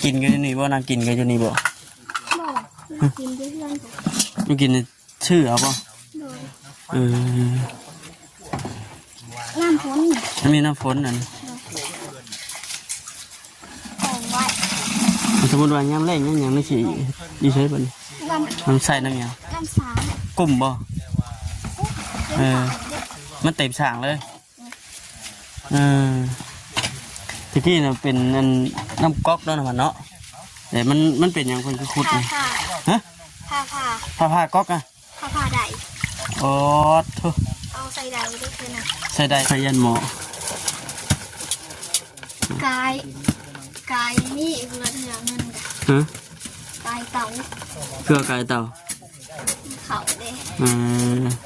กินกันอยู่นี่บ่นางกินกันอยู่นี่บ่กินด้วยเพื่อนผม มันกินชื่อเอาป่ะ โดย เออ น้ำฝน มันมีน้ำฝนนั่น ของไว้ สมมติว่าย่ำแรงยังไม่ฉี่ดีใช่ป่ะ น้ มันใส่น้ำยัง ำน้ำสาร กลุ่มบ่ เออ มันเต็มฉางเลยเออที่ที่น่ะเป็นน้ำก๊อกแล้วนะมันเนาะแต่มันเป็นอย่างคนคือขุด ผ้า นี่ ผ้า ฮะ ผ้า ผ้าก๊อกอ่ะ ผ้าใด อ๋อทุ เอาใส่ใดด้วยคือนะ ใส่ได้ขยันหมอก ายนี่เรือเถื่อนเงินกัน ฮะ กายเต่า เครือไก่เต่า เขาเด้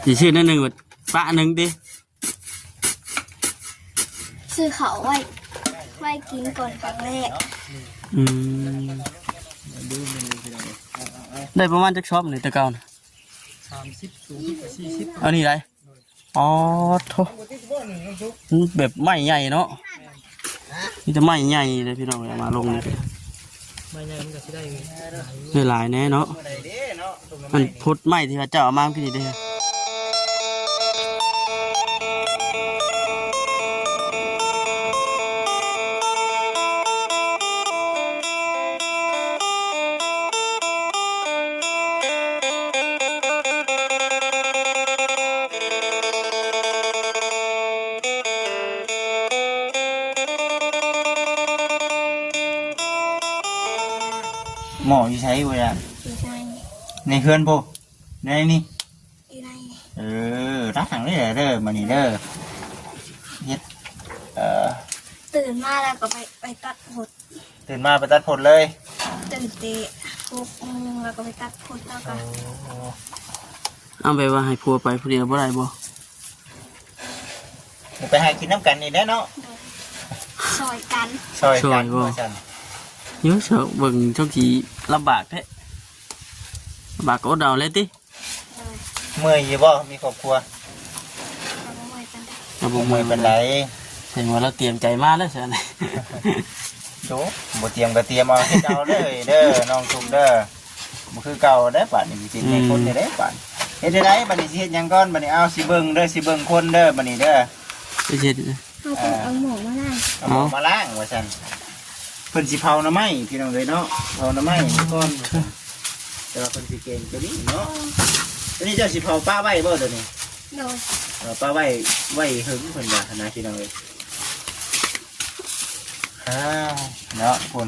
จีชื่อนั่นหนึ่งแบบปะหนึ่งดิ ซื้อเขาไว้กินก่อนครั้งแรก อืมได้ประมาณจักช็อปหนึ่งตะเกาน่ะ30 40 40อันนี้ไรอ๋อโถแบบไม้ใหญ่เนาะนี่จะไม้ใหญ่เลยพี่น้องเอามาลงเลยไม้ใหญ่มันก็สิได้หลายแน่เนาะมันพุดไม้ที่พระเจ้าเอามาพี่ดีเด้อหมออยู่ใช้เวลา อยู่ใน ในเฮือนพวกในนี่ อยู่ใน รักหางนี่เด้อมานี่เด้อเฮ็ดตื่นมาแล้วก็ไปตัดผล ตื่นมาไปตัดผลเลย ตื่นเตะ6 โมงแล้วก็ไปตัดผลแล้วก็ เอาไปว่าให้พัวไปผู้เดียวบ่ได้บ่ไปให้กินน้ำกันนี่แน่เนาะ ซอยกัน ซอยกันบ่เยอะเสือเบิ่งเจ้ากี่ลำบากแท้ลำบากก็อดเอาเลยติ เลย เมื่อยอยู่บ่มีครอบครัว แล้วก็ไม่กันได้ เราบ่เมื่อยปานใดเห็นว่าเราเตรียมใจมาแล้วซั่นโตบ่เตรียมก็เตรียมเอาเฮ็ดเอาเลยเด้อน้องทุกเด้อบ่คือเก่าเด้อป่านนี้สิเป็นคนได้ป่านเฮ็ดได้บัดนี้สิเฮ็ดหยังก่อนบัดนี้เอาสิเบิ่งเด้อสิเบิ่งคนเด้อบัดนี้เด้อสิเฮ็ด เขาต้องเอาหมูมาล่าง เอาหมอมาล้างว่าซั่นเพิ่นสิเผาหน่อไม้พี่น้องเอ้ยเนาะเผาหน่อไม้ก่อนแต่ว่าเพิ่นสิเก่งตัวนี้เนาะตัวนี้เจ้าสิเผาป้าไว้บ่ตัวนี้ โดย ป้าไว้หึงเพิ่นว่านะพี่น้องเอ้ยเนาะคุณ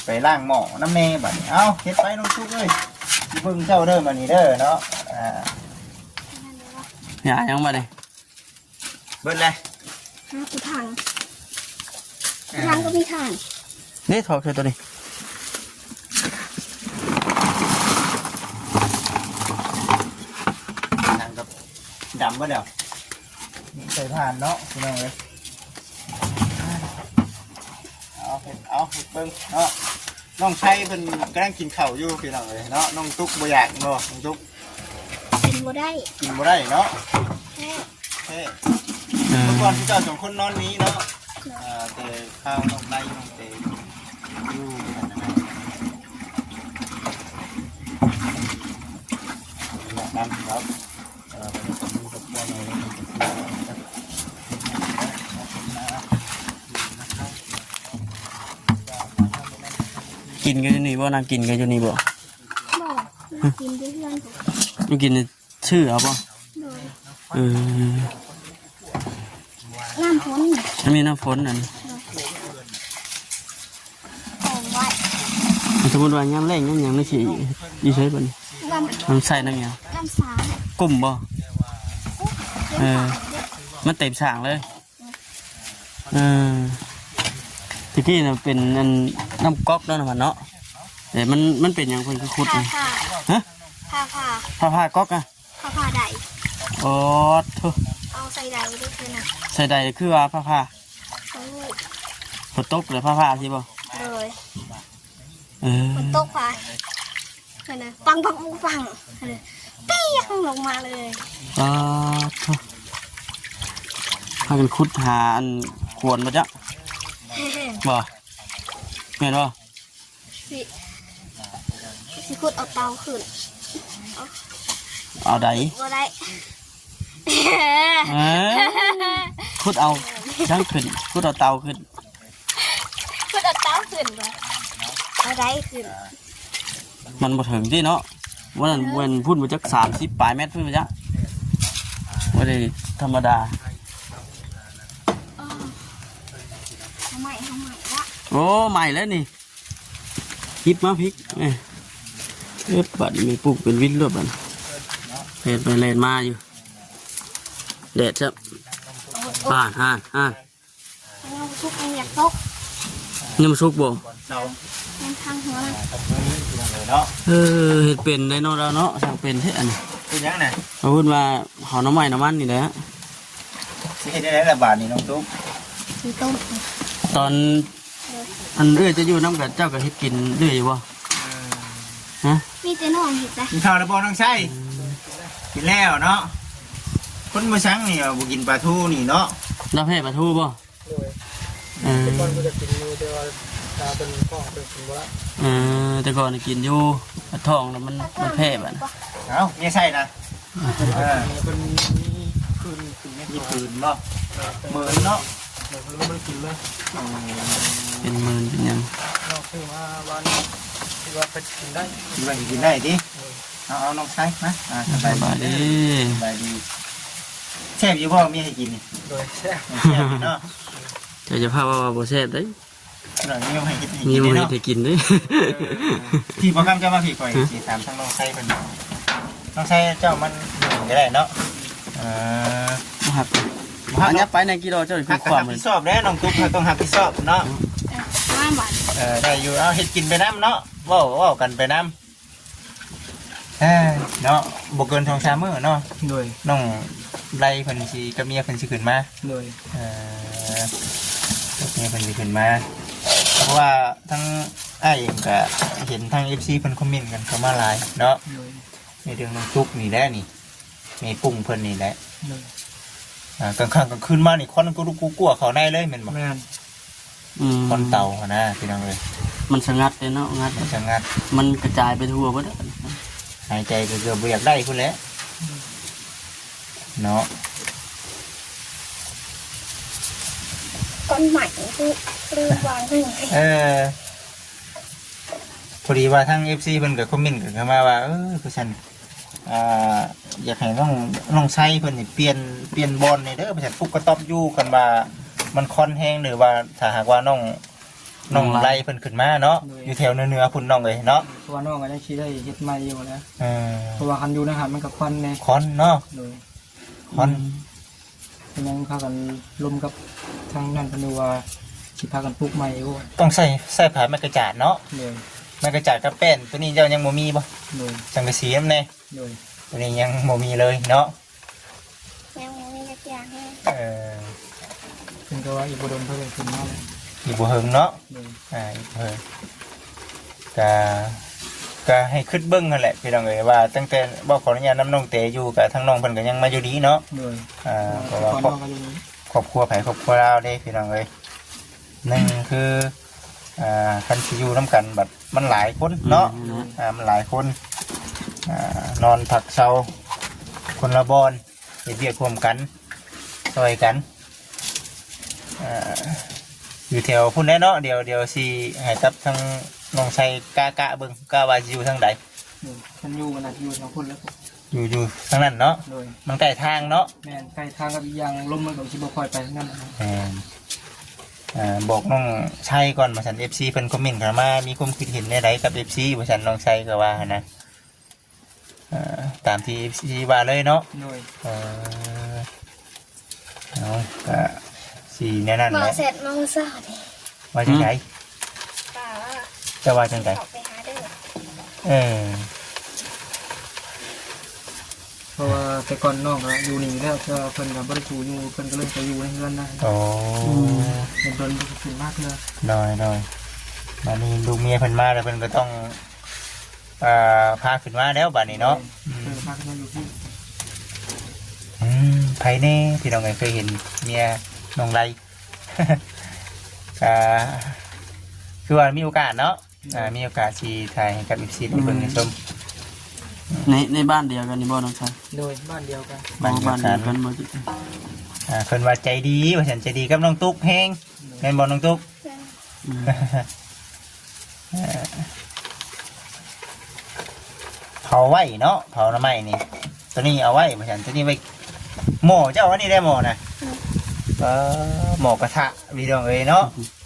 ไปล้างหม้อน้ำแม่บัดนี้เอ้าเฮ็ดไปน้องทุกเอ้ยสิเบิ่งเจ้าเด้อบัดนี้เด้อเนาะหายังมาดิเบิดเลย ห้ากูทางก็มีทาง นี่ถอดคือตัวนี้ทางกับดำก็เดี๋ยวนี่ใส่ผ่านเนาะพี่น้องเลยเอาเบิ้งเนาะน้องชัยเป็นกำลังกินข้าวอยู่พี่น้องเลยเนาะน้องตุ๊กบ่อยากเนาะน้องตุ๊ก กินบ่ได้ กินบ่ได้เนาะ แค่ เฮ้เมื่อก่อนที่เจ้าสองคนนอนนี้เนาะแต่ข้าวน้องไล่น้องเตอยู่กันนะนั่นครับกินกันอยู่นี่บ่นางกินกันอยู่นี่บ่ บอกกินด้วยเพื่อนผม มันกินชื่อเอาป่ะ โดย เออ น้ำฝน มันมีน้ำฝนนั่น ของไว้ สมมติว่าย่ำแรงยังไม่ฉี่ดีใช่ป่ะ น้ มันใส่น้ำยัง ำน้ำสาร กลุ่มบ่ เออ มันเต็มฉางเลยเออที่ที่น่ะเป็นน้ำก๊อกแล้วนะมันเนาะแต่มันเป็นอย่างคนคือขุด ผ้า นี่ ผ้า ฮะ ผ้าผ้าก๊อกอ่ะ ผ้าใด อ๋อทุ เอาใส่ใดด้วยคือนะ ใส่ใดคือว่าผ้า โอ้ย ฝนตกหรือผ้าสิบ่ เลย เออ ฝนตกไปเห็นไหมปังปังปังเลยเปี้ยงลงมาเลย อ๋อทุพากันขุดหาควรมาจ้ะ เฮ้ บ่ แม่นบ่ สิขุดเอาเตาขึ้น เอาใด บ่ได้ เอ้ยขุดเอาจังขึ้นขุดเอาเตาขึ้น ขุดเอาเตาขึ้นบ่เอาได้ขึ้น มันบ่ถึงที่เนาะวันนั้นเว้นพุ่นมาจัก30ปลายเมตรพุ่นมาจักบ่ได้ธรรมดา ทำไมละ โอ้ใหม่แล้วนี่พริกมาพริกบัดนี้มีปลูกเป็นวินรวดบัดเฮ็ดไปเล่นมาอยู่เด็ดครับห่านยังทุกอันอยากตก ยังมาสุกบ่ เรา ยังทางหัว ทำมือพี่น้องเลยเนาะ เฮ็ดเป็นได้เนาะเราเนาะช่างเป็นเฮ็ดอันนี้ เป็นยังไง เขาพูดว่าหอน้ำใหม่น้ำมันนี่แหละ สิเฮ็ดได้ละบาทนี่น้องตุ๊ก มีต้ม ตอนอันเอื้อจะอยู่น้ำกับเจ้ากับเฮ็ดกินเรื่อยอยู่บ่ฮะ มีแต่น้องเห็ดได้ กินข้าวแล้วบ่น้องไส้กินแล้วเนาะคนมาสั่งนี่บ่กินปลาทูนี่เนาะ เราเพ่ปลาทูบ่แต่ก่อนก็จะกินอยู่แต่ว่าตาเป็นก้องเป็นกินบ่ละแต่ก่อนกินอยู่ปลาทองแล้วมันเพ่แบบ เอ้ามีไส้นะ เป็นมีปืนเนาะเหมือนเนาะ เป็นหมื่นเป็นยัง คิดว่ากินได้ดิเอาน้องไส้นะสบายดีสบายดีแซ่บอยู่บ่มีให้กินนี่แซ่บเนาะ เจ้าจะพาว่าบ่แซ่บเด้ หน่อยมีให้กิน มีมื้อ เนาะ ให้กินเด้ พี่บ่กำจะมาพี่ข่อยสิถามทางน้องไส้เพิ่นน้องไส้เจ้ามันก็ได้เนาะครับอันนี้ไปในกิโลเจ้าคือความ รับผิดชอบแล้วน้องตุ๊กต้องรับผิดชอบเนาะ บ้านหวาน ได้อยู่เอาเฮ็ดกินไปน้ำเนาะเว้ากันไปน้ำเนาะบ่เกิน2-3 มื้อเนาะ โดย น้องไล่เพิ่นสิกับเมียเพิ่นสิขึ้นมา โดย เมียเพิ่นสิขึ้นมาเพราะว่าทั้งอ้ายเองก็เห็นทาง FC เพิ่นคอมเมนต์กันเข้ามาหลายเนาะ โดย ในเรื่องน้องตุ๊กนี่แหละนี่มีปุ่งเพิ่นนี่แหละ โดย กลางค่ำกลางคืนมานี่ควันกูกลัวเขาในเลยแม่นบ่ แม่น ควันเตาหั่นนะพี่น้องเอ้ย มันสงัดเลยเนาะงัด มันจะงัด มันกระจายไปทั่วเบิด หายใจก็เกือบบ่อยากได้พุ่นแหล้วเนาะ ก้อนใหม่คือวางให้ พอดีว่าทั้ง FC เพิ่นก็คอมเมนต์กันเข้ามาว่าคือฉันอยากให้น้องไส้เพิ่นนี่เปลี่ยนบอลนี่เด้อเพิ่นฟุกกระต๊อบอยู่กันว่ามันคอนแห้งหรือว่าถ้าหากว่าน้องไล่เพิ่นขึ้นมาเนาะอยู่แถวเหนือพุ่นน้องเอ้ยเนาะ เพราะว่าน้องก็ได้คิดได้เฮ็ดใหม่อยู่แล้ว เพ เพราะว่าคันอยู่ในหันมันก็ควันแน่ คอนเนาะ โดย คอน เป็นยังพากันลมกับทางนั้นกันดูว่าสิพากันปลูกใหม่อยู่ ต้องใส่ผ้าไม้กระจาดเนาะ โดย ไม้กระจาดกับแป้นตัวนี้เจ้ายังบ่มีบ่ โดย จังกะสีนำแน่ โดย ตัวนี้ยังบ่มีเลยเนาะ ยังมีอย่างให้ ซึ่งก็ว่าอีกบ่โดนเพิ่นขึ้นมาแล้ว อยู่บ่เฮิงเนาะ โดย อยู่บ่เฮิงก็ให้คิดเบิ่งนั่นแหละพี่น้องเอ้ยว่าตั้งแต่บ่ขออนุญาตนำน้องเตอยู่กับทางน้องเพิ่นก็ยังมาอยู่ดีเนาะ โดย เพราะว่า ก่อนน้องก็อยู่นี่ ครอบครัวไผครอบครัวเราเด้พี่น้องเอ้ยหนึ่งคือคันสิอยู่นํกันบัดมันหลายคนเนาะมันหลายคนนอนผักเซาคนละบอนเฮ็ดเวียกร่วมกันซอยกันอยู่แถวพุ่นแน่เนาะเดี๋ยวสิให้ตับทางน้องชัยกะเบิ่งกะว่าสิอยู่ทางใด มันอยู่มันน่ะอยู่ทางพุ่นแล้ว อยู่ทางนั้นเนาะ โดย มันใกล้ทางเนาะ แม่นใกล้ทางกับอีกอย่างลมมันก็สิบ่ค่อยไปทางนั้น บอกน้องชัยก่อนว่าซั่น FC เพิ่นคอมเมนต์เข้ามามีความคิดเห็นในใดกับ FC ว่าซั่นน้องชัยก็ว่าหั่นนะตามที่ FC ว่าเลยเนาะ โดย เอาก็สีแน่นั่น มา แหละ เสร็จมาเศร้าดิ ว่าจังไง ป่า จะว่าจังไง ออกไปหาเด้อ เพราะว่าแต่ก่อนน้องก็อยู่นี่แล้วก็เพิ่นก็บ่ได้อยู่เพิ่นก็เลยไปอยู่ในเรือนได้ โอ้ เป็นต้นขึ้นมากเลย น้อยมานี่ลูกเมียเพิ่นมาแล้วเพิ่นก็ต้องพาขึ้นมาแล้วบัดนี้เนาะ เพิ่นพาขึ้นมาอยู่ที่ ไผแน่พี่น้องเคยเห็นเมียน้องไร คือว่ามีโอกาสเนาะมีโอกาสที่ถ่ายให้กับ FC ได้เบิ่งได้ชม ในบ้านเดียวกันนี่บ่น้องชาย โดยบ้านเดียวกัน บ้าน บ้าน เดี เดี ย ยว ว กั กัน นบ่จิ เพิ่นว่าใจดีว่าฉันใจดีกับน้องตุ๊กแฮงแม่นบ่น้องตุ๊ก อืม เผาไว้เนาะเผาหน้ำไม้นี่ตัวนี้เอาไว้ว่าฉันตัวนี้ไว้หม้อเจ้าอันนี้ได้หม้อนะหม้อกระทะพี่น้องเอ้ยเนาะ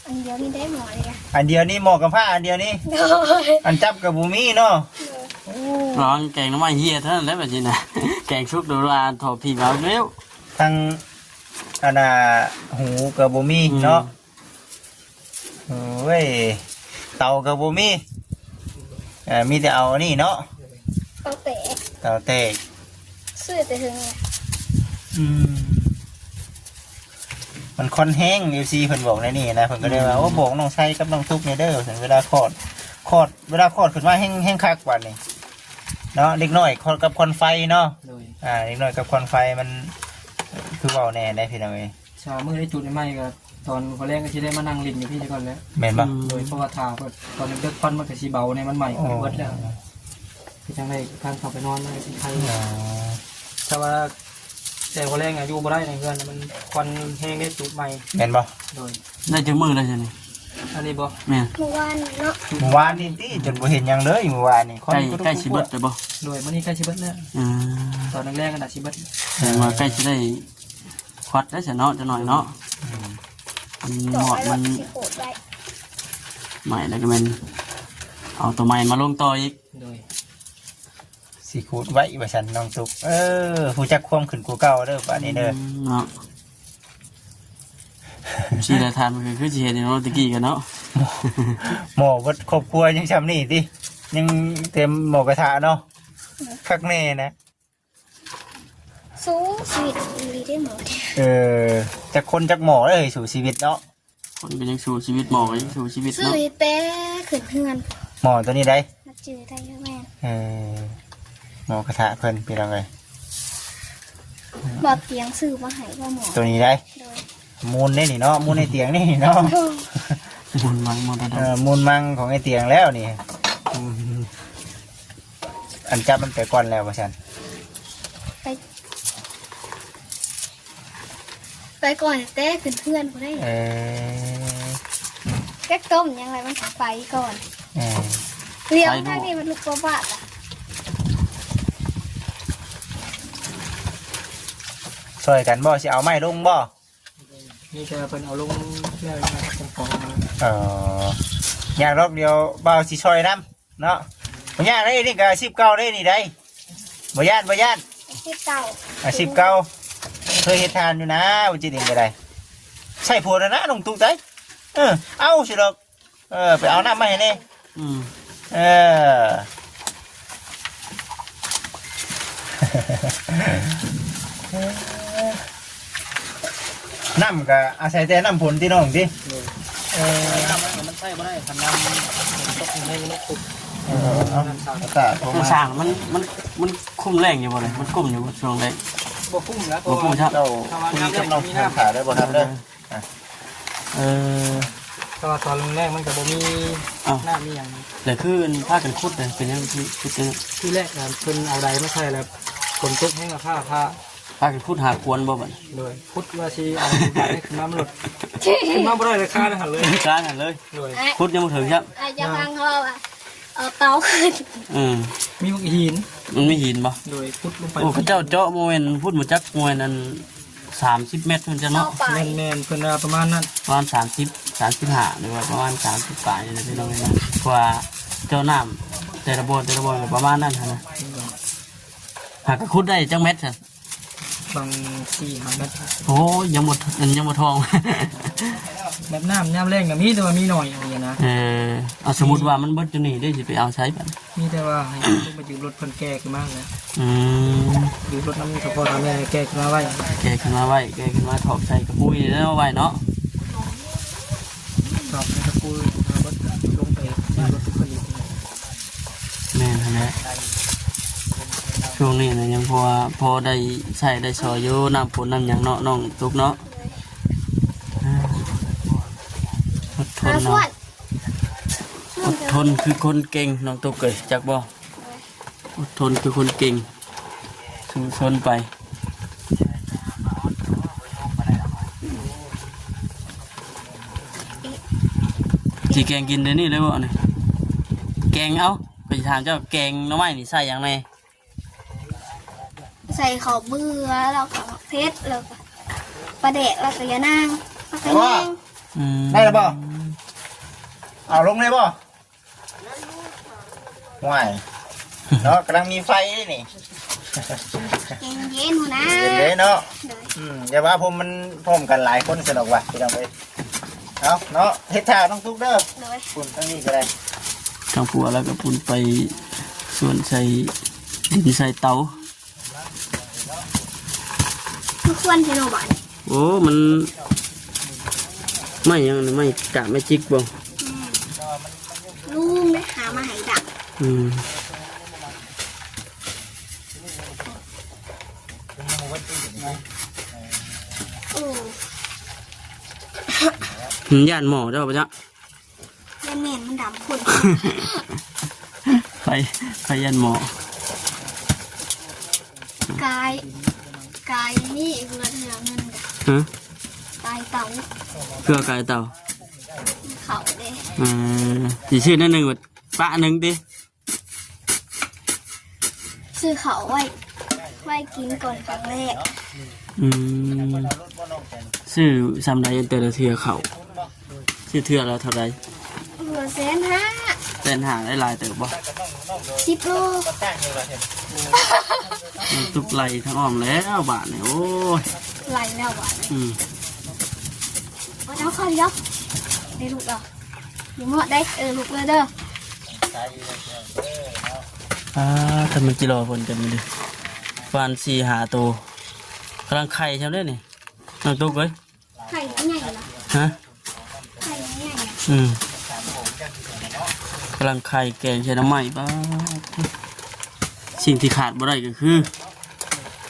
อันเดียวนี่ได้หมอเลยอะ อันเดียวนี่หม้อกับผ้าอันเดียวนี่ โดย อันจับกับบูมี่เนาะ ร้องแกงน้ำมันเฮียเท่านั้นแหละแบบนี้นะ แกงชุกโดราถอพี่เอาเร็ว ทั้งอันน่ะหูกับบูมี่เนาะโอ้ยเตากับบูมี่มีแต่เอานี่เนาะ เอาเตะ เตาเตะ ซื้อแต่ถึงไง มันคอนแห้ง FC เพิ่นบอกในนี่นะเพิ่นก็เลยว่าโอ้บอกน้องไส้กับน้องทุกเนี่ยเด้อถึงเวลาคลอดเวลาคลอดขึ้นมาแห้งคักกว่านี่เนาะเด็กน้อยคลอดกับควันไฟเนาะ โดย เด็กน้อยกับควันไฟมันคือเว้าแน่ได้พี่น้องเอ้ย ชามือได้จุดใหม่ก็ตอนพอแรกก็สิได้มานั่งลิ้นอยู่พี่ก่อนแล้ว แม่นบ่ โดยเพราะว่าทาเพิ่นตอนนี้เด็กฟันมันก็สิเบาในมันใหม่เบิดแล้วพี่จังได้การเข้าไปนอนในไทยแต่ว่าแต่พอแรกอยู่บ่ได้ในเฮือนมันควันแห้งได้จุดใหม่ แม่นบ่ โดย ได้จังมือเลยใช่ไหม อันนี้บ่ แม่ เมื่อวานเนาะ เมื่อวานนี่ติจนบ่เห็นหยังเลยเมื่อวานนี่ ใกล้ชิเบิดเลยบ่ โดยมื้อนี้ใกล้สิเบิดแล้ว อืม ตอนแรกๆก็น่าสิเบิด แสดงว่าใกล้จะได้ควัดได้เสียเนาะจะหน่อยเนาะมัน ต่อ หอด ไป มั ว่าน สิโคตรได้ ใหม่แล้วก็มันเอาตัวใหม่มาลงต่ออีก โดย สิขูดไว้ว่าฉันน้องทุกฮู้จักความขึ้นกูเก่าเด้อบัดนี้เด้อ เนาะชีละทานมันคือสิเฮ็ดในโนตะกี้กันเนาะ หม้อวัดครอบครัวยังซ้ำนี่ติยังเต็มหม้อกระทะเนาะคักแน่นะ สู้ชีวิตดีได้หมอ จากคนจากหมอเลยสู่ชีวิตเนาะ คนก็ยังสู้ชีวิตหมอก็ยังสู้ชีวิต ซื้อ เนาะ แต่ขึ้นเฮือน หมอตัวนี้ได้ มาเจอได้ยังแม่ หมอกระทะเพิ่นพี่น้องเลย บอกเตียงซื้อมาให้ว่าหมอ ตัวนี้ได้ โดย มูลนี่เนาะมูลในเตียงนี่เนาะ บุญมังมรดก มูลมังของไอเตียงแล้วนี่อันจับมันไปก่อนแล้วว่าฉัน ไปก่อนแต่ขึ้นเฮือนบ่ได้แก๊กต้มยังไงมันไปก่อนเลี้ยงทางนี้มันลูกประบาดอ่ะ ช่วยกันบ่สิเอาไม้ลงบ่ มีแต่เพิ่นเอาลงแล้วนะครับเป็นของ อย่างรอบเดียวบ่าวสิช่วยน้ำเนาะบ่ย่านได้นี่ก็19ได้นี่ได้บ่ย่าน ที่เก่า 19เคยเฮ็ดทานอยู่นะบ่จิตเองก็ได้ใส่ผัวแล้วนะน้องตุ๊กได้เอาสิดอกไปเอาน้ำมาให้แน่ อืม น้ำก็อาศัยแต่น้ำผลที่น้องที่ น้ำมันใช่บ่ได้คันน้ำตกในมันตก เอาอากาศ คือสร้างมันคุ้มแรงอยู่บ่เลยมันคุ้มอยู่ช่วงแรก บ่คุ้มแล้ว บ่คุ้มครับ เจ้าคุยกับน้องทางขาได้บ่ครับเด้อ แต่ว่าตอนแรกมันก็บ่มีน้ำมีหยัง แต่คือผ้ากันคุดเลยเป็นยังที่คุดเนี่ย ที่แรกน่ะเพิ่นเอาใดมาใส่แล้วฝนตกแห้งกับผ้า ผ้ากันคุดหาควรบ่บัด เลยพุทธว่าสิเอาใดขึ้นมามันหลุดขึ้นมาบ่ได้ราคาเลยหั่นเลย กล้าหันเลย เลย คุดยังบ่ถึงครับ อาจจะพังเขาอ่ะเอาเตาขึ้น มีพวกหิน มันไม่หินบ่ โดยพุทธลงไป โอ้พระเจ้าเจาะโมเมนพูดมาจักโมเมนนั้น30 เมตรมันจะ เอา เนาะ ไป แม่นๆเพิ่นว่าประมาณนั้น ประมาณ35หรือว่าประมาณ30ปลายนี่พี่น้องนะเพราะว่าเจ้าน้ำแต่ละบนก็ประมาณนั้นนะหากคุดได้จังเม็ดค่ะ บาง4-5เมตร โอ้ยังหมดทอง แบบน้ำยามแรงก็มีแต่ว่ามีหน่อยอย่างเงี้ยนะ เอาสมมุติว่ามันเบิดอยู่นี่ได้สิไปเอาใช้บัด มีแต่ว่าให้ลงไปยืมรถเพิ่นแก่ขึ้นมาเลย ยืมรถน้ำกับพ่อทำแม่แก่ขึ้นมาไว้ แกขึ้นมาไว้แกขึ้นมาถอกใส่กระปุยแล้วไว้เนาะ ตอบให้ตะปูมารถลงไปยืมรถทุกคนอีก แม่นหั่นแหละช่วงนี้นะยังพอได้ใช้ได้ซอยอยู่น้ำฝนน้ำหยังเนาะน้องตุกเนาะอดทน มาส่ว เนาะ น อดทนคือคนเก่งน้องตุ๊กเอ้ยจักบ่อดทนคือคนเก่งสู้ทนไปที่แกงกินเดี๋ยวนี้เลยบ่เนี่ยแกงเอาไปถามเจ้าแกงหน้ำไม้นี่ใส่อย่างไร ใส่ข้าวเบื่อแล้วก็เพชรแล้วก็ปลาแดกแล้วก็ยานางแล้วก็แยง ได้แล้วบ่เอาลงเลยบ่ห่วยเนาะกำลังมีไฟนี่ แกงเย็นหัวนะ เย็นเลยเนาะ เลย อย่าว่าผมมันพร้อมกันหลายคนสนุกว่ะพี่น้องเอ้ยเอาเนาะเฮ็ดท่าต้องทุกเด้อ เลย คุณทั้งนี้ก็ได้ ทางผัวแล้วก็ปุ่นไปส่วนใส่ดินใส่เตา ทุกคนที่โนบัน โอ้มันไม่ยังไม่กะไม่จิกบ่ ลุงได้หามาให้ดัก อืม โอ้ ย่านหมอเจ้าปะจ๊ะ ยายเมนมันดำขุ่น ใครย่านหมอก ายนี่อีกระเทือเงินกับ ฮะ กายเต่า เพื่อกายเต่า เขาเด้ สีชื่อนั่นหนึ่งแบบปะหนึ่งดิ ซื้อเขาไว้กินก่อนครั้งแรก อืมชื่อซ้ำใดแต่ละเทือเขาชื่อเทือแล้วเท่าไร เหลือ150,000 เต้นห่างได้หลายเติบบ่ 10 โล ตุกไหลทั้งอ้อมแล้วบาทเนี่ยโอ้ย ไหลแล้วอ่ะ อืม ว่าเจ้าข้าวเดียวได้ลูกเหรออยู่หมดได้ลูกเลยเด้อ ทำมันกิโลผลกันมาดิฟันสี่หาตัวกำลังไข่ใช่ไหมเนี่ยน้องตุ๊กเอ้ย ไข่ใหญ่เหรอ ฮะ ไข่ใหญ่ กำลังไข่แกงใช้น้ำไหม้ป้าสิ่งที่ขาดบ่ได้ก็คือ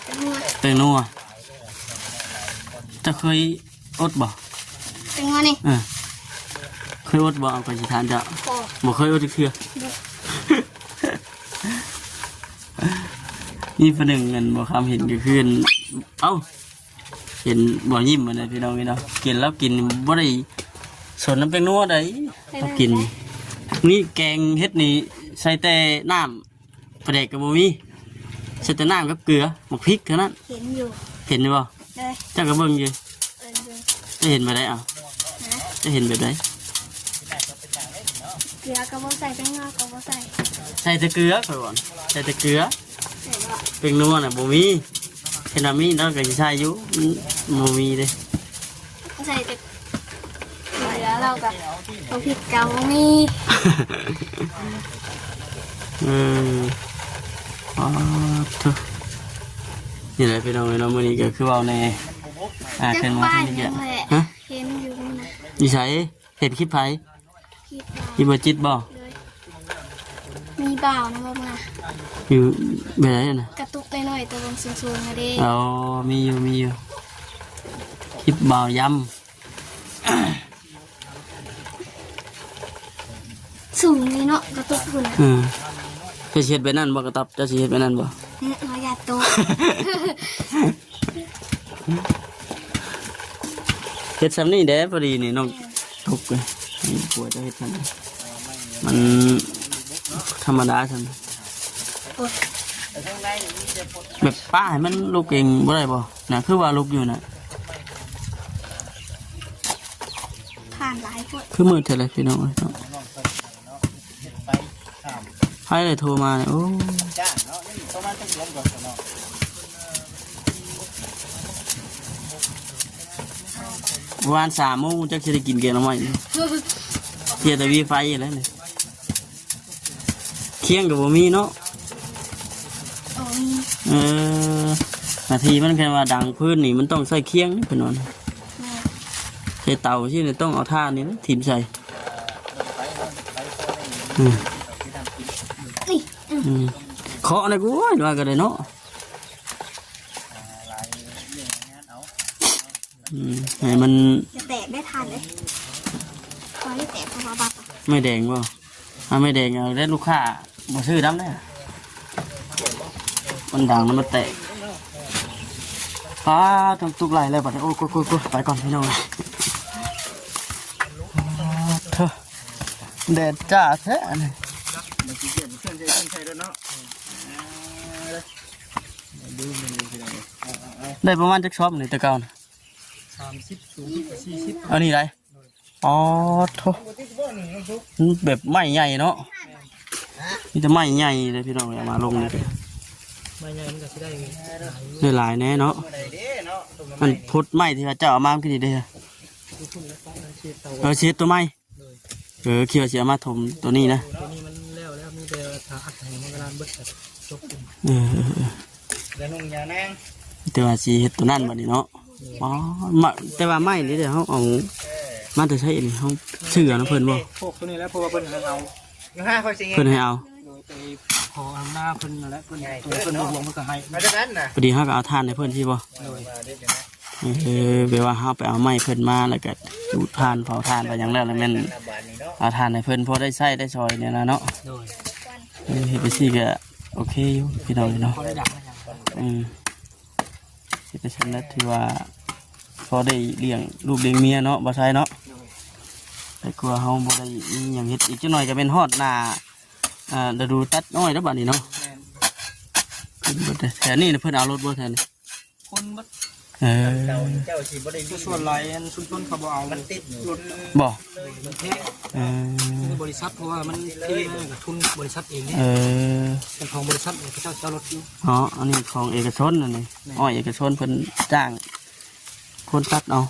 เป็นงัว แตงนัวจะเคยอดบ่ เป็นงัวนี่ เคยอดบ่เอาไปสิทานจะ พอ บ่เคยอดจักเทื่อนี่ประหนึ่งเงินบ่คำเห็นก็คือเอ้าเห็นบ่ยิ้มมาเลยพี่น้องเนาะกินแล้วกินบ่ได้สนน้ำแตงนัวได้ต้องกิน นี่แกงเฮ็ดนี่ใส่แต่น้ำปลาแดกกับบ่มีใส่แต่น้ำกับเกลือหมกพริกเท่านั้น เห็นอยู่ เห็นไหมบ่ เลย เจ้าก็เบิ่งอยู่ ดู จะเห็นไปได้อ่ะ นะ จะเห็นแบบไหน เกลือก็บ่ใส่เป็นงัวก็บ่ใส่ ใส่แต่เกลือก่อนใส่แต่เกลือ ใส่ว่า เป็นนัวน่ะบ่มีเห็นว่ามีแล้วก็สิใส่อยู่มันบ่มีเด้ ใส่แต่เกลือเรากับตัวพริกเกามี อ๋อเถอะนี่แหละพี่น้องเนาะมื้อนี้ก็คือเว้าในขึ้นมา ป้าย ที่นี่ นั่นแหละ ฮะ เห็นอยู่นะ นิสัยเห็นคลิปไผ คิด คลิปบ่จิตบ่ เลยมีบ่าวนะบ่มา อยู่แบบไหนน่ะ กระตุกไปหน่อยตัวลงสูงๆนะเด้ เอามีอยู่คลิปบ่าวย สูงเลยเนาะกระตุกคุณ ำจะเช็ดไปนั่นบ่กระตับจะเช็ดไปนั่นบ่ เนี่ยเราอยากโต เฮ็ดซ้ำนี่เด้พอดีนี่น้องทุกเลยนี่ปวดจะเฮ็ดซ้ำนี่มันธรรมดาซ้ำ โอ้ย แบบป้าให้มันลุกเองบ่ได้บ่น่ะคือว่าลุกอยู่น่ะ ผ่านหลายคน คือมืดเท่าไรพี่น้องเอ้ยเนาะใครเลยโทรมาเนี่ยโอ้ จ้างเนาะนี่ประมาณจักเดือนก่อนเนาะ ประมาณ3 โมงจักสิได้กินแกงหน่อไม้นี่เทียแต่วีไฟอยู่แล้วนี่เคียงก็บ่มีเนาะ โอ้ย นาทีมันแค่ว่าดังพื้นนี่มันต้องใส่เคียงนี่เป็นนอน แม่ ใส่เตาที่นี่ต้องเอาท่านี่นะถิ่มใส่ นี่ เคาะนะกูว่าก็ได้เนาะให้มัน จะแตกได้ทันเลยคอยแตกเพราะว่าบัก ไม่แดงบ่ แ ไม่แดงเอาได้ลูกค้าบ่ซื้อน้ำเนี่ยมันดังแล้วมันแตกฟ้าต้องตุกไหลเลยบัดนี้โอ้กูไปก่อนพี่น้องเถอะแดดจ้าแท้นี่ได้ประมาณจักช็อปนี่แต่เก่านะ 30สูง40 เอานี่ไรอ๋อโถแบบไม้ใหญ่เนาะนี่จะไม้ใหญ่เลยพี่น้องเอามาลงเลย ไม่ใหญ่มันก็สิได้ ได้หลายแน่เนาะมันพุดไม้ที่ว่าเจ้าเอามาขึ้นดีเด้อเช็ดตัวไม้เขียวเสียมาถมตัวนี้นะ ตัวนี้มันแล้วมีแต่ทางอัดให้มันกำลังเบิดแบบจบ แล้วนุ่งยาแนง แต่ว่าสีเห็ดตัวนั่นบัดนี้เนาะอ๋อมาแต่ว่าไม้นี่เดี๋ยวเขาเอามาแต่ใช้นี่เขาเชื่อนะเพิ่นบ่ พวกตัวนี้แล้วเพราะว่าเพิ่นให้เอา ยังห้าค่อยสิง เพิ่นให้เอา โดยไปขออำนาจเพิ่นนั่นแหละเพิ่นตัวเพิ่นรวมมันก็ให้ มาจากนั้นน่ะ พอดีเขาก็เอาทานให้เพิ่นที่บ่แบบว่าเขาไปเอาไม้เพิ่นมาแล้วก็ดูดทานเผาทานไปอย่างแล้วแล้วแม่นเอาทานให้เพิ่นพอได้ใช้ได้ซอยเนี่ยนะเนาะ โดย เฮ็ดไปสิก็โอเคอยู่พี่น้องเนาะ พอได้ดักมาอย่าง เฮ็ดไปซั่นแล้วถือว่าพอได้เลี้ยงลูกเลี้ยงเมียเนาะบ่ใช่เนาะแต่กลัวเฮาบ่ได้มีหยังเฮ็ดอีกจักหน่อยก็เป็นฮอดหน้าฤดูตัดน้อยแล้วบัดนี้เนาะ แม่น ขึ้นเบิดเลยแถวนี้น่ะเพิ่นเอารถบ่แถวนี้ คนบัด เออ เจ้าสิบ่ได้ ส่วนหลายอันชุมชนเขาบ่เอามันติดรถ บ่ มันเท เออ บริษัทเพราะว่ามันเทกับทุนบริษัทเองเนี่ย เออ เป็นของบริษัทเนี่ยเขาเจ้ารถอยู่ อ๋ออันนี้ของเอกชนนั่นนี่อ้อยเอกชนเพิ่นจ้างคนตัดเอา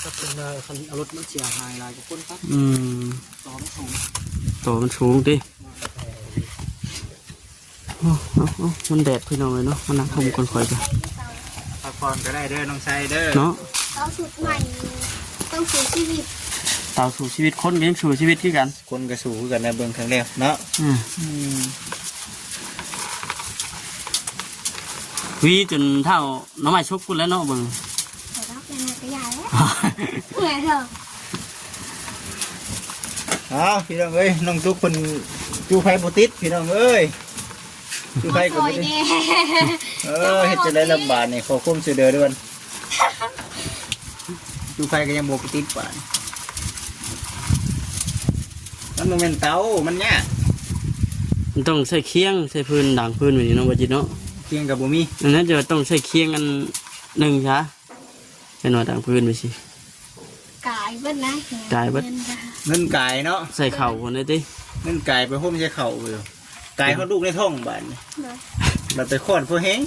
ก็เป็นคันเอารถมันเสียหายหลายกับคนครับ อืม ต่อไม่ถูก ตัวมันสูงดิโอ้มันแดดพี่น้องเลยเนาะมันนั่งทมคนคอยจ้ะ พักผ่อนก็ได้เด้อน้องชายเด้อ เนาะ เอาสุดใหม่ต้องสู่ชีวิต เต่าสู่ชีวิตคนก็ยังสู่ชีวิตที่กัน คนก็สู้คือกันในเบิ่งครั้งแรกเนาะ วีจนเท่าน้องไม้ชกคุณแล้วเนาะเบิ่ง แต่รับยังไงก็ใหญ่แล้วเหนื่อยเถอะ อ้าวพี่น้องเอ้ยน้องทุกคนจูไฟบ่ติดพี่น้องเอ้ยจูไฟก็ คอ บ่ ย ได้ แน่ เฮ็ดจะได้ลำบากนี่ขอคุ้มช่วยเด้อด้วยจูไฟก็ยังบ่ติดป่านมันบ่แม่นเตามันยาก มันต้องใส่เคียงใส่พื้นด่างพื้นแบบนี้เนาะว่าจิเนาะ เพียงก็บ่มี ดังนั้นจะต้องใส่เคียงอันหนึ่งช้าเป็นว่าด่างพื้นไปสิ กายเบิ้ลนะ กายเบิด เงินกายเนาะ ใส่เข่าคนนี้ติ เงินกายไปห่มใส่เข่าอยู่กายเขาลูกในท้องบาดนี่บัดไปค้อนเพื่อแฮง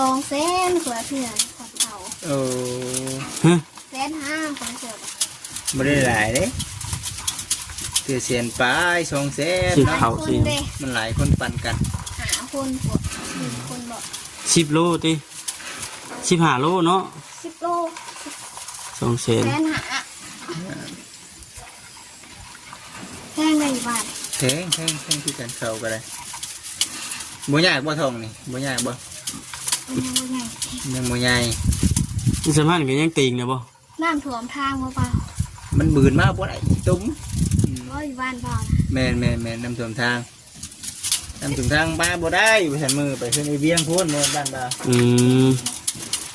2 เส้นขวดเถื่อนขวดเต่า เออ ฮะ 1.5ของเสือ บ่ได้หลายเด้เตือเสียนปลาย2แสน สิ เนาะ เข่า ค สิ นเด้ มันหลายคนปั่นกัน หาคนพวก1 คนบอก 10 โลติ15 โลเนาะ 10 โล 2 เซน 1.5แพงเลยบาท แพงคือกันเข้าก็ได้บ่ยากบ่ทองนี่บ่ยากบ่ ยังไง ยังบ่ใหญ่ ที่สำคัญก็ยังติงเลยบ่ น้ำท่วมทางบ่เปล่า มันบืนมาบ่ได้ตุ้ม ว่าอยู่บ้านเปล่านะ แม่นน้ำท่วมทางมาบ่ได้ไปสันมือไปขึ้นไอเวียงพุ่นเมืองบ้านบ่าว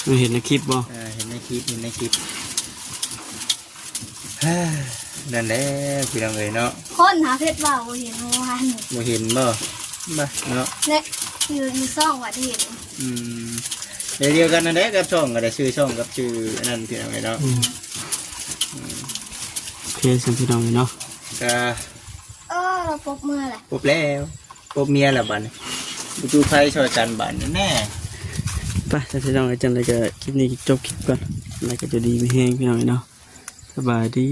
เราเห็นในคลิปบ่ เห็นในคลิปเฮ้ยนั่นแหละพี่น้องเอ้ยเนาะ คนหาเพชรเปล่าบ่เห็นเมื่อวาน บ่เห็นบ่เนาะ เนี่ยอยู่ซ่องวัดเห็น อืมเดียวกันนั่นแหละกับช่องก็ได้ชื่อช่องกับชื่ออันนั้นพี่น้องเอ้ยเนาะ โอเคสัมพี่น้องเลยเนาะ ก็ เราปบมือแหละ ปบแล้วปบเมียแล้วบัดนี้บุจูไฟช่วยกันบัดนี้แน่ ไปสัมพี่น้องเลยจังเลยก็คลิปนี้จบคลิปก่อนอะไรก็จะดีไม่แห้งพี่น้องเลยเนาะสบายดี